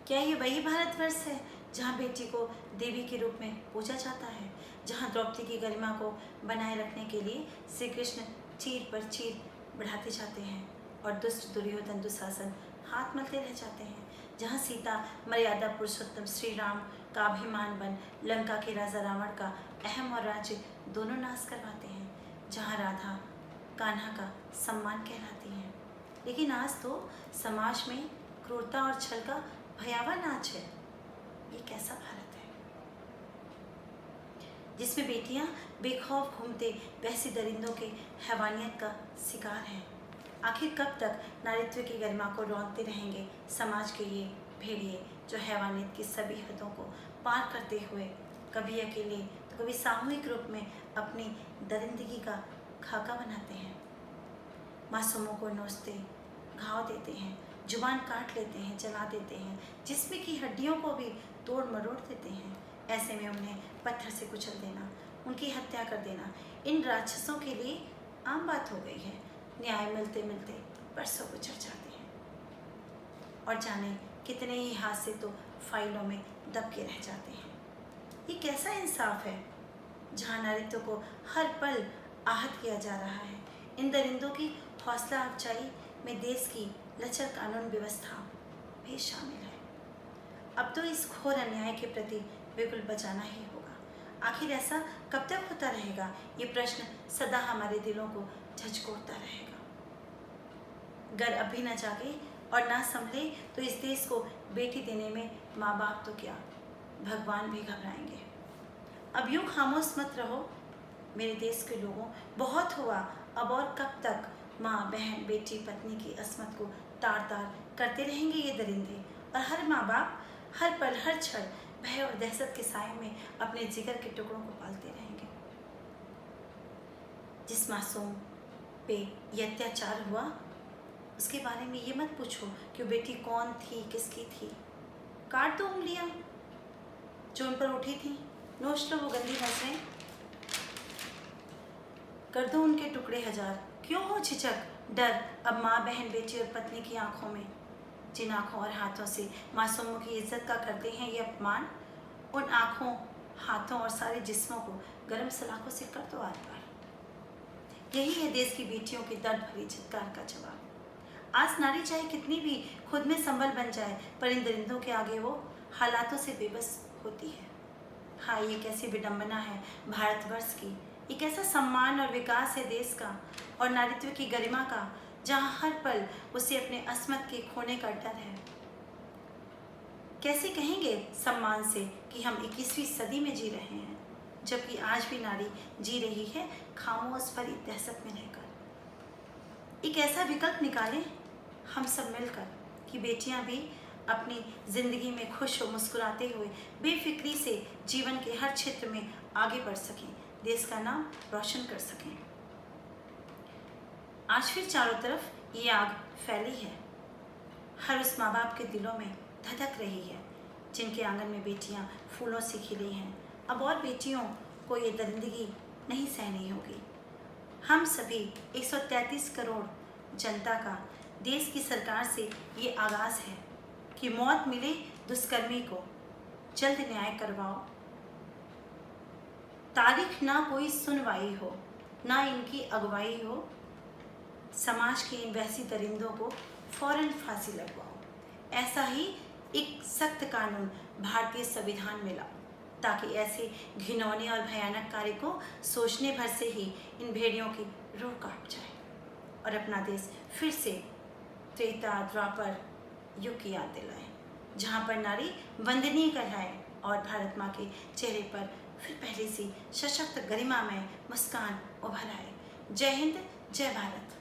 क्या ये वही भारतवर्ष है जहाँ बेटी को देवी के रूप में पूजा जाता है, जहाँ द्रौपदी की गरिमा को बनाए रखने के लिए श्री कृष्ण चीर पर चीर बढ़ाते जाते हैं और दुष्ट दुर्योधन दुशासन हाथ मलते रह जाते हैं, जहाँ सीता मर्यादा पुरुषोत्तम श्री राम का अभिमान बन लंका के राजा रावण का अहम और राज्य दोनों नाश करवाते हैं, जहाँ राधा कान्हा का सम्मान कहलाती हैं। लेकिन आज तो समाज में क्रूरता और छल का भयावह नाच है। ये कैसा भारत है जिसमें बेटियां बेखौफ घूमते वैसी दरिंदों के हैवानियत का शिकार हैं। आखिर कब तक नारीत्व की गरिमा को रौंदते रहेंगे समाज के ये भेड़िए जो हैवानियत की सभी हदों को पार करते हुए कभी अकेले तो कभी सामूहिक रूप में अपनी दरिंदगी का खाका बनाते हैं, मासूमों को नोचते घाव देते हैं, जुबान काट लेते हैं, जला देते हैं, जिस्म की हड्डियों को भी तोड़ मरोड़ देते हैं। ऐसे में उन्हें पत्थर से कुचल देना, उनकी हत्या कर देना इन राक्षसों के लिए आम बात हो गई है। न्याय मिलते मिलते बरसों गुजर जाते हैं और जाने कितने ही हादसे तो फाइलों में दब के रह जाते हैं। ये कैसा इंसाफ है जहाँ नारित्व को हर पल आहत किया जा रहा है। इन दरिंदों की हौसला अफजाई में देश की लचर कानून व्यवस्था भी शामिल है। अब तो इस घोर अन्याय के प्रति बिल्कुल बचाना ही होगा। आखिर ऐसा कब तक होता रहेगा? ये प्रश्न सदा हमारे दिलों को झंझोड़ता रहेगा। घर अब भी न जागे और ना संभले तो इस देश को बेटी देने में माँ बाप तो क्या, भगवान भी घबराएंगे। अब यूँ खामोश मत रहो मेरे देश के लोगों, बहुत हुआ। अब और कब तक माँ बहन बेटी पत्नी की अस्मत को तार तार करते रहेंगे ये दरिंदे, और हर माँ बाप हर पल हर क्षण भय और दहशत के साए में अपने जिगर के टुकड़ों को पालते रहेंगे। जिस मासूम पे ये अत्याचार हुआ उसके बारे में ये मत पूछो कि वो बेटी कौन थी, किसकी थी। काट दो उंगलियां जो उन पर उठी थी, नोच लो वो गंदी नजरें, कर दो उनके टुकड़े हजार। क्यों हो झिझक डर अब माँ बहन बेटी और पत्नी की आंखों में? जिन आंखों और हाथों से मासूमों की इज्जत का करते हैं ये अपमान, उन आंखों हाथों और सारे जिस्मों को गर्म सलाखों से कर दो आर पार। यही है देश की बेटियों की दर्द भरी चित्कार का जवाब। आज नारी चाहे कितनी भी खुद में संबल बन जाए, पर इन दरिंदों के आगे वो हालातों से बेबस होती है। हाँ, ये कैसी विडंबना है भारतवर्ष की, ये कैसा सम्मान और विकास है देश का और नारीत्व की गरिमा का, जहाँ हर पल उसे अपने अस्मत के खोने का डर है। कैसे कहेंगे सम्मान से कि हम 21वीं सदी में जी रहे हैं, जबकि आज भी नारी जी रही है खामोश भरी दहशत में रहकर। एक ऐसा विकल्प निकालें हम सब मिलकर कि बेटियां भी अपनी जिंदगी में खुश हो मुस्कुराते हुए बेफिक्री से जीवन के हर क्षेत्र में आगे बढ़ सकें, देश का नाम रोशन कर सकें। आज फिर चारों तरफ ये आग फैली है, हर उस माँ बाप के दिलों में धधक रही है जिनके आंगन में बेटियां फूलों से खिली हैं। अब और बेटियों को ये दरिंदगी नहीं सहनी होगी। हम सभी 133 करोड़ जनता का देश की सरकार से ये आगाज़ है कि मौत मिले दुष्कर्मी को, जल्द न्याय करवाओ। तारीख ना कोई सुनवाई हो, ना इनकी अगुवाई हो, समाज के इन वैसी दरिंदों को फौरन फांसी लगवाओ। ऐसा ही एक सख्त कानून भारतीय संविधान में लाओ ताकि ऐसे घिनौने और भयानक कार्य को सोचने भर से ही इन भेड़ियों की रूह कांप जाए और अपना देश फिर से त्रेता द्वापर युग की याद दिलाए, जहाँ पर नारी वंदनीय कहलाए और भारत माँ के चेहरे पर फिर पहले सी सशक्त गरिमा में मुस्कान उभर आए। जय हिंद, जय भारत।